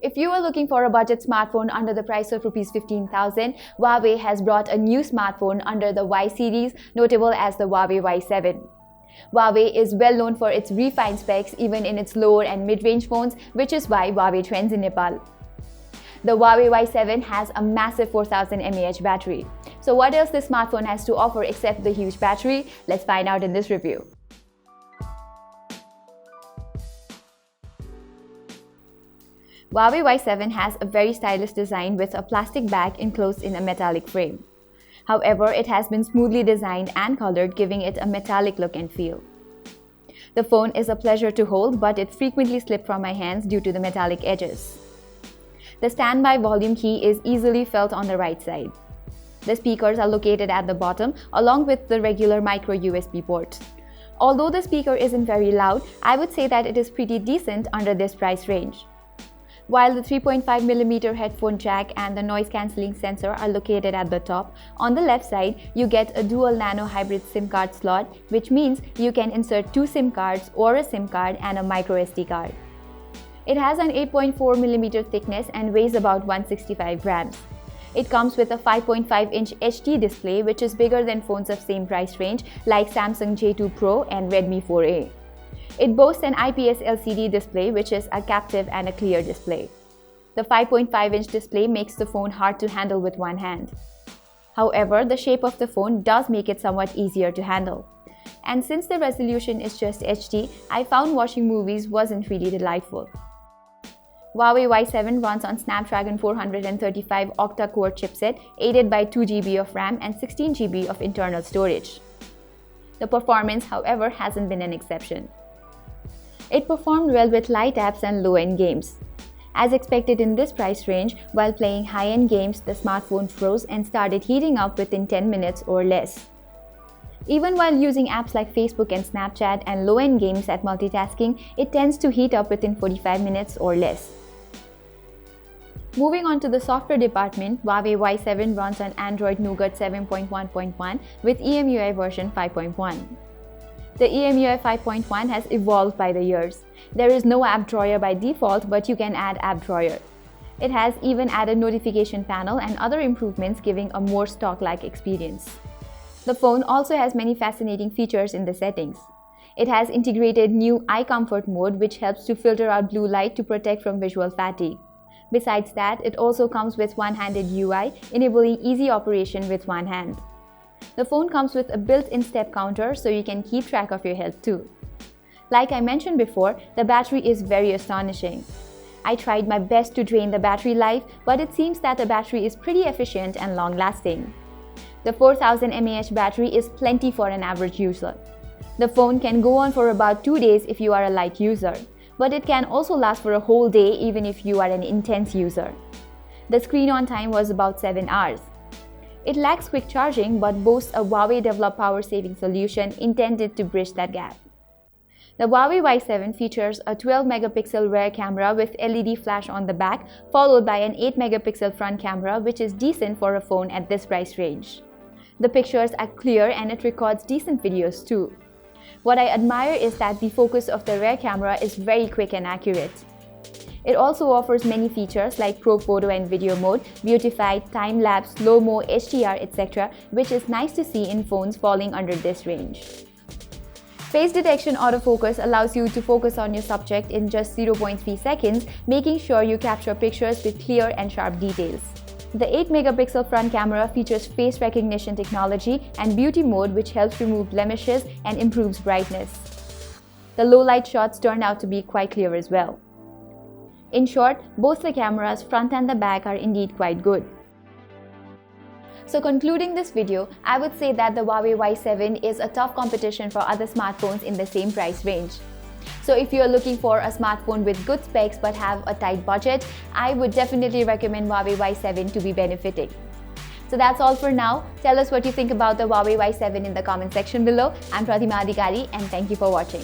If you are looking for a budget smartphone under the price of Rs 15,000, Huawei has brought a new smartphone under the Y series, notable as the Huawei Y7. Huawei is well known for its refined specs even in its lower and mid-range phones, which is why Huawei trends in Nepal. The Huawei Y7 has a massive 4000 mAh battery. So what else this smartphone has to offer except the huge battery? Let's find out in this review. Huawei Y7 has a very stylish design with a plastic back enclosed in a metallic frame. However, it has been smoothly designed and colored, giving it a metallic look and feel. The phone is a pleasure to hold, but it frequently slips from my hands due to the metallic edges. The standby volume key is easily felt on the right side. The speakers are located at the bottom, along with the regular micro USB port. Although the speaker isn't very loud, I would say that it is pretty decent under this price range. While the 3.5mm headphone jack and the noise-cancelling sensor are located at the top, on the left side, you get a dual nano hybrid SIM card slot, which means you can insert 2 SIM cards or a SIM card and a micro SD card. It has an 8.4mm thickness and weighs about 165 grams. It comes with a 5.5-inch HD display, which is bigger than phones of same price range like Samsung J2 Pro and Redmi 4A. It boasts an IPS LCD display, which is a captive and a clear display. The 5.5-inch display makes the phone hard to handle with one hand. However, the shape of the phone does make it somewhat easier to handle. And since the resolution is just HD, I found watching movies wasn't really delightful. Huawei Y7 runs on Snapdragon 435 octa-core chipset, aided by 2GB of RAM and 16GB of internal storage. The performance, however, hasn't been an exception. It performed well with light apps and low-end games. As expected in this price range, while playing high-end games, the smartphone froze and started heating up within 10 minutes or less. Even while using apps like Facebook and Snapchat and low-end games at multitasking, it tends to heat up within 45 minutes or less. Moving on to the software department, Huawei Y7 runs on Android Nougat 7.1.1 with EMUI version 5.1. The EMUI 5.1 has evolved by the years. There is no app drawer by default, but you can add app drawer. It has even added notification panel and other improvements, giving a more stock-like experience. The phone also has many fascinating features in the settings. It has integrated new eye comfort mode, which helps to filter out blue light to protect from visual fatigue. Besides that, it also comes with one-handed UI, enabling easy operation with one hand. The phone comes with a built-in step counter, so you can keep track of your health too. Like I mentioned before, the battery is very astonishing. I tried my best to drain the battery life, but it seems that the battery is pretty efficient and long-lasting. The 4000 mAh battery is plenty for an average user. The phone can go on for about 2 days if you are a light user, but it can also last for a whole day even if you are an intense user. The screen-on time was about 7 hours. It lacks quick charging but boasts a Huawei-developed power-saving solution intended to bridge that gap. The Huawei Y7 features a 12-megapixel rear camera with LED flash on the back, followed by an 8-megapixel front camera, which is decent for a phone at this price range. The pictures are clear and it records decent videos too. What I admire is that the focus of the rear camera is very quick and accurate. It also offers many features like Pro Photo and Video Mode, Beautified, Time-Lapse, Slow-Mo, HDR, etc., which is nice to see in phones falling under this range. Face detection autofocus allows you to focus on your subject in just 0.3 seconds, making sure you capture pictures with clear and sharp details. The 8-megapixel front camera features face recognition technology and Beauty Mode, which helps remove blemishes and improves brightness. The low-light shots turned out to be quite clear as well. In short, both the cameras, front and the back, are indeed quite good. So concluding this video, I would say that the Huawei Y7 is a tough competition for other smartphones in the same price range. So if you are looking for a smartphone with good specs but have a tight budget, I would definitely recommend Huawei Y7 to be benefiting. So that's all for now. Tell us what you think about the Huawei Y7 in the comment section below. I'm Pratima Adhikari and thank you for watching.